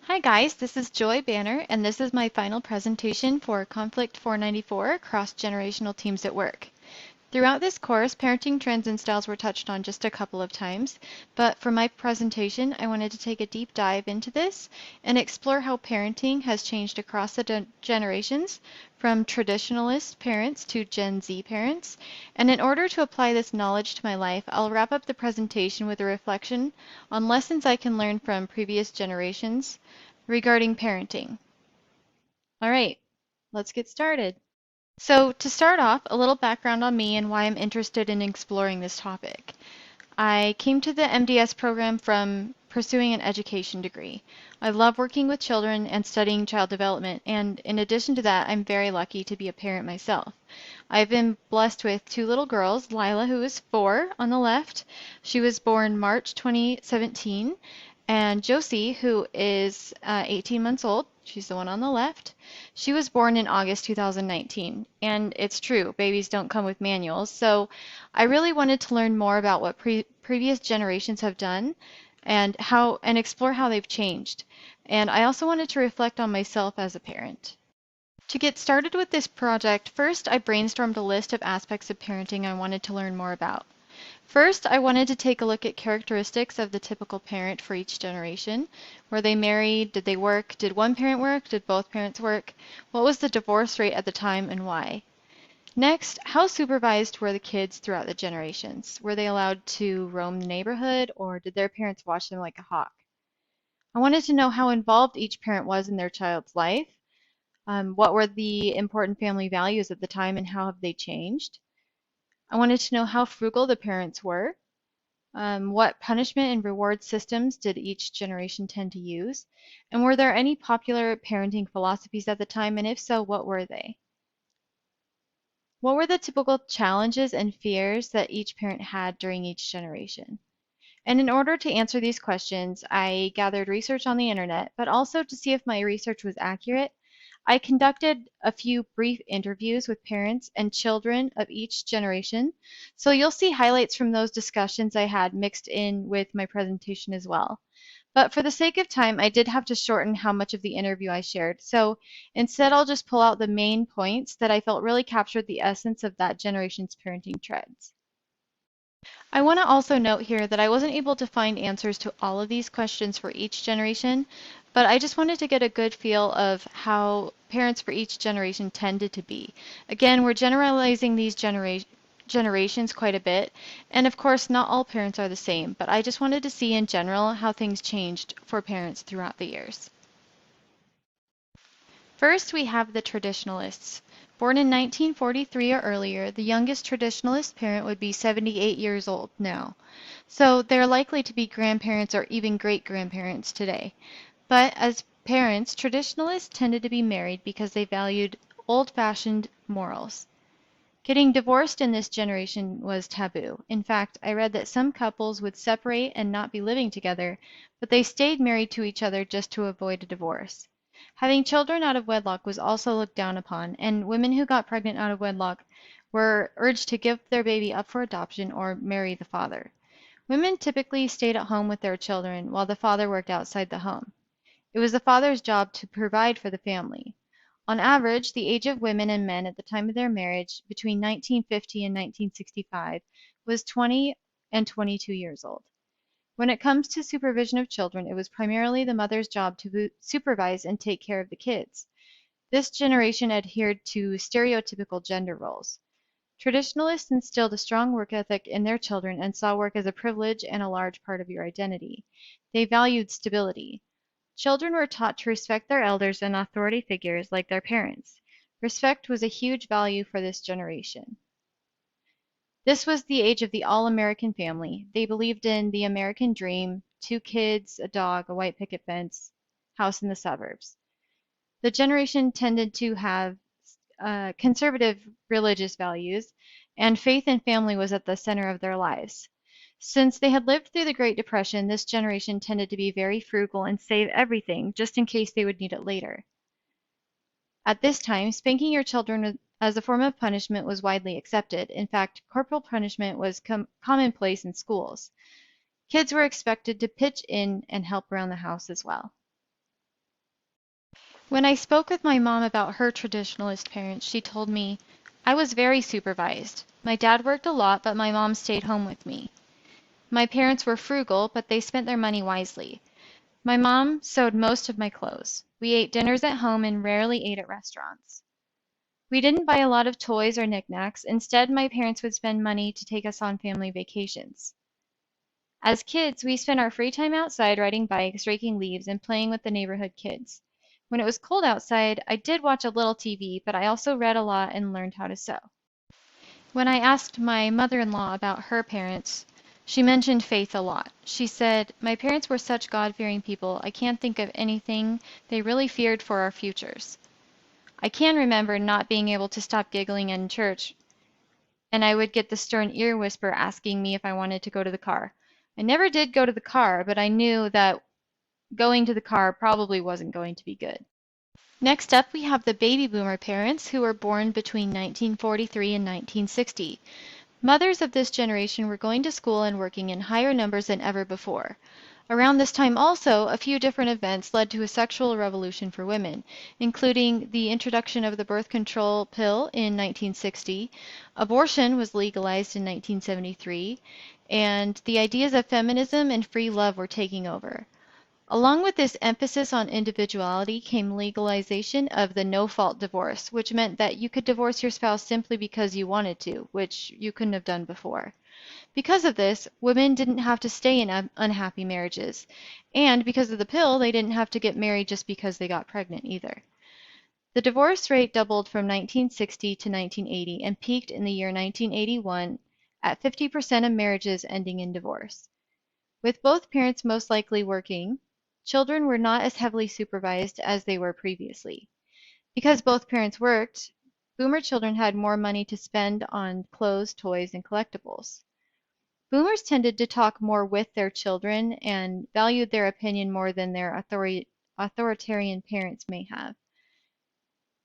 Hi guys, this is Joy Banner, and this is my final presentation for Conflict 494, Cross-Generational Teams at Work. Throughout this course, parenting trends and styles were touched on just a couple of times, but for my presentation, I wanted to take a deep dive into this and explore how parenting has changed across the generations, from traditionalist parents to Gen Z parents. And in order to apply this knowledge to my life, I'll wrap up the presentation with a reflection on lessons I can learn from previous generations regarding parenting. All right, let's get started. So, to start off, a little background on me and why I'm interested in exploring this topic. I came to the MDS program from pursuing an education degree. I love working with children and studying child development, and in addition to that, I'm very lucky to be a parent myself. I've been blessed with two little girls, Lila, who is 4 on the left. She was born March 2017, and Josie, who is 18 months old. She's the one on the left. She was born in August 2019. And it's true, babies don't come with manuals. So I really wanted to learn more about what previous generations have done and explore how they've changed. And I also wanted to reflect on myself as a parent. To get started with this project, first I brainstormed a list of aspects of parenting I wanted to learn more about. First, I wanted to take a look at characteristics of the typical parent for each generation. Were they married? Did they work? Did one parent work? Did both parents work? What was the divorce rate at the time and why? Next, how supervised were the kids throughout the generations? Were they allowed to roam the neighborhood or did their parents watch them like a hawk? I wanted to know how involved each parent was in their child's life. What were the important family values at the time and how have they changed? I wanted to know how frugal the parents were. What punishment and reward systems did each generation tend to use? And were there any popular parenting philosophies at the time? And if so, what were they? What were the typical challenges and fears that each parent had during each generation? And in order to answer these questions, I gathered research on the internet, but also to see if my research was accurate, I conducted a few brief interviews with parents and children of each generation. So you'll see highlights from those discussions I had mixed in with my presentation as well. But for the sake of time, I did have to shorten how much of the interview I shared. So instead, I'll just pull out the main points that I felt really captured the essence of that generation's parenting trends. I want to also note here that I wasn't able to find answers to all of these questions for each generation, but I just wanted to get a good feel of how parents for each generation tended to be. Again, we're generalizing these generations quite a bit, and of course, not all parents are the same, but I just wanted to see in general how things changed for parents throughout the years. First, we have the traditionalists. Born in 1943 or earlier, the youngest traditionalist parent would be 78 years old now. So they're likely to be grandparents or even great-grandparents today. But as parents, traditionalists tended to be married because they valued old-fashioned morals. Getting divorced in this generation was taboo. In fact, I read that some couples would separate and not be living together, but they stayed married to each other just to avoid a divorce. Having children out of wedlock was also looked down upon, and women who got pregnant out of wedlock were urged to give their baby up for adoption or marry the father. Women typically stayed at home with their children while the father worked outside the home. It was the father's job to provide for the family. On average, the age of women and men at the time of their marriage, between 1950 and 1965, was 20 and 22 years old. When it comes to supervision of children, it was primarily the mother's job to supervise and take care of the kids. This generation adhered to stereotypical gender roles. Traditionalists instilled a strong work ethic in their children and saw work as a privilege and a large part of your identity. They valued stability. Children were taught to respect their elders and authority figures like their parents. Respect was a huge value for this generation. This was the age of the all-American family. They believed in the American dream, 2 kids, a dog, a white picket fence, house in the suburbs. The generation tended to have conservative religious values, and faith and family was at the center of their lives. Since they had lived through the Great Depression, this generation tended to be very frugal and save everything just in case they would need it later. At this time, spanking your children as a form of punishment was widely accepted. In fact, corporal punishment was commonplace in schools. Kids were expected to pitch in and help around the house as well. When I spoke with my mom about her traditionalist parents, she told me, I was very supervised. My dad worked a lot, but my mom stayed home with me. My parents were frugal, but they spent their money wisely. My mom sewed most of my clothes. We ate dinners at home and rarely ate at restaurants. We didn't buy a lot of toys or knickknacks. Instead, my parents would spend money to take us on family vacations. As kids, we spent our free time outside riding bikes, raking leaves, and playing with the neighborhood kids. When it was cold outside, I did watch a little TV, but I also read a lot and learned how to sew. When I asked my mother-in-law about her parents, she mentioned faith a lot. She said, my parents were such God-fearing people, I can't think of anything they really feared for our futures. I can remember not being able to stop giggling in church, and I would get the stern ear whisper asking me if I wanted to go to the car. I never did go to the car, but I knew that going to the car probably wasn't going to be good. Next up, we have the baby boomer parents who were born between 1943 and 1960. Mothers of this generation were going to school and working in higher numbers than ever before. Around this time also, a few different events led to a sexual revolution for women, including the introduction of the birth control pill in 1960, abortion was legalized in 1973, and the ideas of feminism and free love were taking over. Along with this emphasis on individuality came legalization of the no-fault divorce, which meant that you could divorce your spouse simply because you wanted to, which you couldn't have done before. Because of this, women didn't have to stay in unhappy marriages, and because of the pill, they didn't have to get married just because they got pregnant either. The divorce rate doubled from 1960 to 1980 and peaked in the year 1981 at 50% of marriages ending in divorce. With both parents most likely working, children were not as heavily supervised as they were previously. Because both parents worked, boomer children had more money to spend on clothes, toys, and collectibles. Boomers tended to talk more with their children and valued their opinion more than their authoritarian parents may have.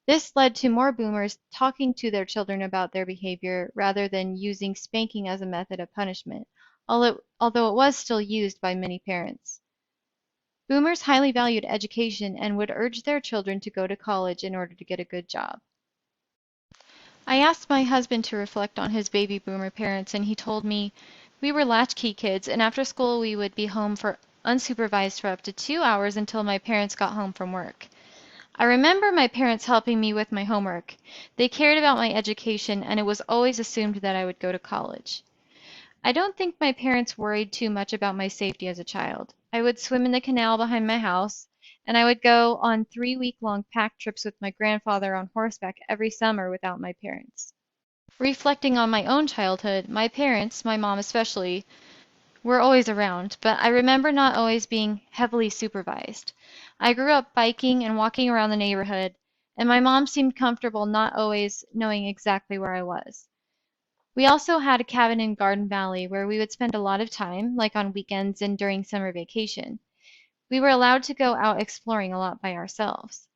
This led to more boomers talking to their children about their behavior rather than using spanking as a method of punishment, although it was still used by many parents. Boomers highly valued education and would urge their children to go to college in order to get a good job. I asked my husband to reflect on his baby boomer parents, and he told me, we were latchkey kids, and after school we would be home for unsupervised for up to 2 hours until my parents got home from work. I remember my parents helping me with my homework. They cared about my education, and it was always assumed that I would go to college. I don't think my parents worried too much about my safety as a child. I would swim in the canal behind my house, and I would go on 3-week-long pack trips with my grandfather on horseback every summer without my parents. Reflecting on my own childhood, my parents, my mom especially, were always around, but I remember not always being heavily supervised. I grew up biking and walking around the neighborhood, and my mom seemed comfortable not always knowing exactly where I was. We also had a cabin in Garden Valley where we would spend a lot of time, like on weekends and during summer vacation. We were allowed to go out exploring a lot by ourselves.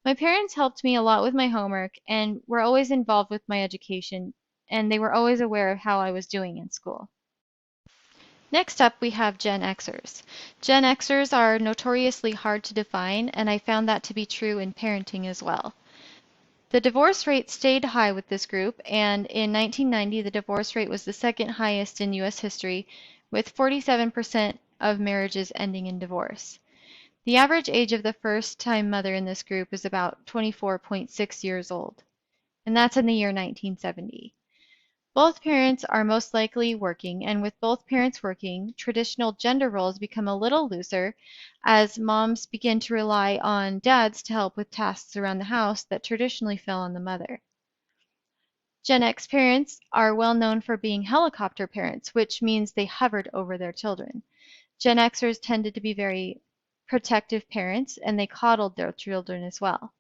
My parents helped me a lot with my homework and were always involved with my education, and they were always aware of how I was doing in school. Next up, we have Gen Xers. Gen Xers are notoriously hard to define, and I found that to be true in parenting as well. The divorce rate stayed high with this group, and in 1990 the divorce rate was the second highest in U.S. history, with 47% of marriages ending in divorce. The average age of the first-time mother in this group is about 24.6 years old, and that's in the year 1970. Both parents are most likely working, and with both parents working, traditional gender roles become a little looser as moms begin to rely on dads to help with tasks around the house that traditionally fell on the mother. Gen X parents are well known for being helicopter parents, which means they hovered over their children. Gen Xers tended to be very protective parents, and they coddled their children as well.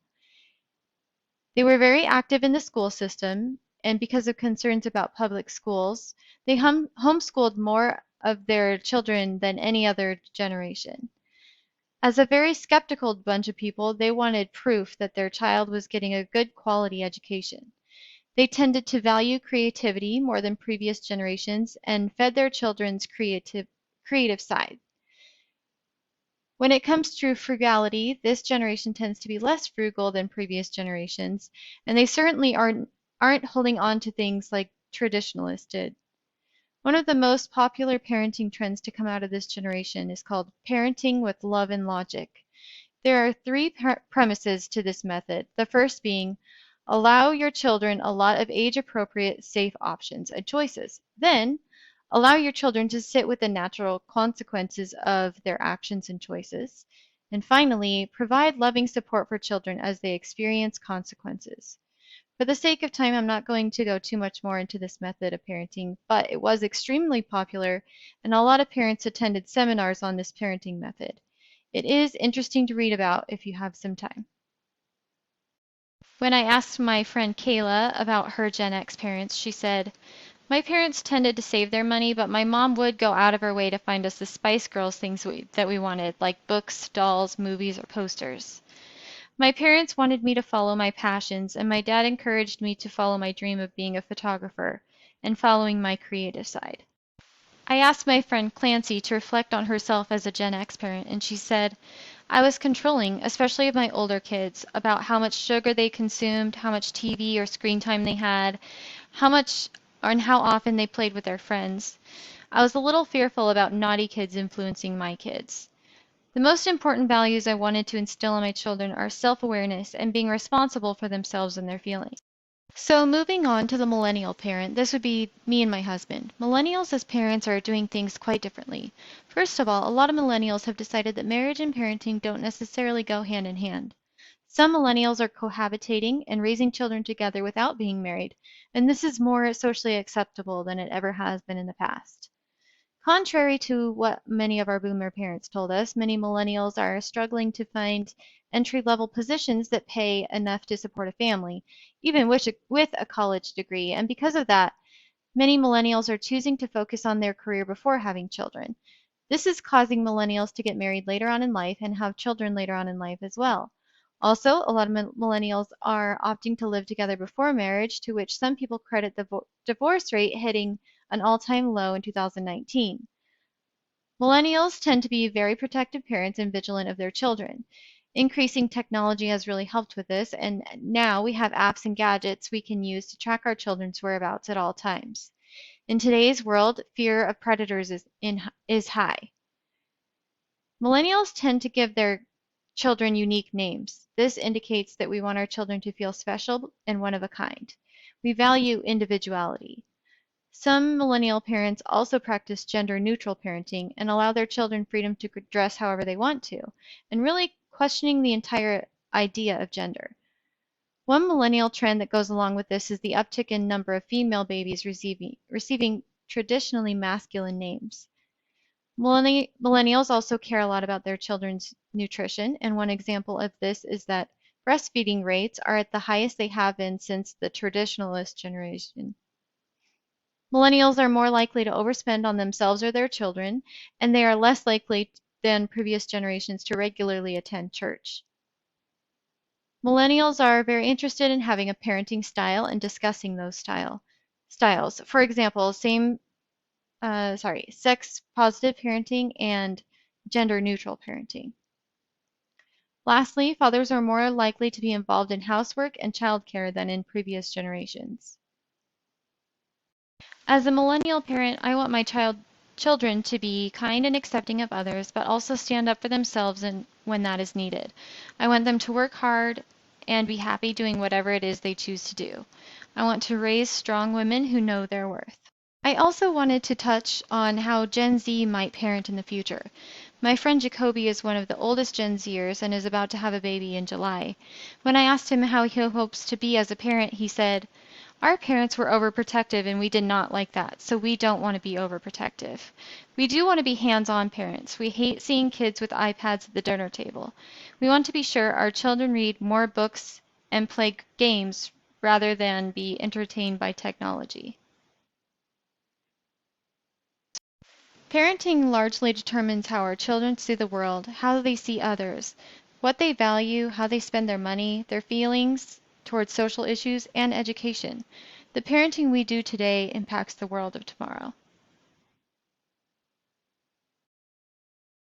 They were very active in the school system, and because of concerns about public schools, they homeschooled more of their children than any other generation. As a very skeptical bunch of people, they wanted proof that their child was getting a good quality education. They tended to value creativity more than previous generations and fed their children's creative side. When it comes to frugality, this generation tends to be less frugal than previous generations, and they certainly aren't holding on to things like traditionalists did. One of the most popular parenting trends to come out of this generation is called parenting with love and logic. There are three premises to this method. The first being, allow your children a lot of age-appropriate, safe options and choices. Then, allow your children to sit with the natural consequences of their actions and choices. And finally, provide loving support for children as they experience consequences. For the sake of time, I'm not going to go too much more into this method of parenting, but it was extremely popular, and a lot of parents attended seminars on this parenting method. It is interesting to read about if you have some time. When I asked my friend Kayla about her Gen X parents, she said, "My parents tended to save their money, but my mom would go out of her way to find us the Spice Girls things that we wanted, like books, dolls, movies, or posters. My parents wanted me to follow my passions, and my dad encouraged me to follow my dream of being a photographer and following my creative side." I asked my friend Clancy to reflect on herself as a Gen X parent, and she said, "I was controlling, especially of my older kids, about how much sugar they consumed, how much TV or screen time they had, how much and how often they played with their friends. I was a little fearful about naughty kids influencing my kids. The most important values I wanted to instill in my children are self-awareness and being responsible for themselves and their feelings." So moving on to the millennial parent, this would be me and my husband. Millennials as parents are doing things quite differently. First of all, a lot of millennials have decided that marriage and parenting don't necessarily go hand in hand. Some millennials are cohabitating and raising children together without being married, and this is more socially acceptable than it ever has been in the past. Contrary to what many of our boomer parents told us, many millennials are struggling to find entry-level positions that pay enough to support a family, even with a college degree. And because of that, many millennials are choosing to focus on their career before having children. This is causing millennials to get married later on in life and have children later on in life as well. Also, a lot of millennials are opting to live together before marriage, to which some people credit the divorce rate hitting an all-time low in 2019. Millennials tend to be very protective parents and vigilant of their children. Increasing technology has really helped with this, and now we have apps and gadgets we can use to track our children's whereabouts at all times. In today's world, fear of predators is high. Millennials tend to give their children unique names. This indicates that we want our children to feel special and one of a kind. We value individuality. Some millennial parents also practice gender-neutral parenting and allow their children freedom to dress however they want to, and really questioning the entire idea of gender. One millennial trend that goes along with this is the uptick in number of female babies receiving traditionally masculine names. Millennials also care a lot about their children's nutrition, and one example of this is that breastfeeding rates are at the highest they have been since the traditionalist generation. Millennials are more likely to overspend on themselves or their children, and they are less likely than previous generations to regularly attend church. Millennials are very interested in having a parenting style and discussing those styles. For example, sex positive parenting and gender neutral parenting. Lastly, fathers are more likely to be involved in housework and childcare than in previous generations. As a millennial parent, I want my children to be kind and accepting of others, but also stand up for themselves when that is needed. I want them to work hard and be happy doing whatever it is they choose to do. I want to raise strong women who know their worth. I also wanted to touch on how Gen Z might parent in the future. My friend Jacoby is one of the oldest Gen Zers and is about to have a baby in July. When I asked him how he hopes to be as a parent, he said, "Our parents were overprotective and we did not like that, so we don't want to be overprotective. We do want to be hands-on parents. We hate seeing kids with iPads at the dinner table. We want to be sure our children read more books and play games rather than be entertained by technology." Parenting largely determines how our children see the world, how they see others, what they value, how they spend their money, their feelings towards social issues, and education. The parenting we do today impacts the world of tomorrow.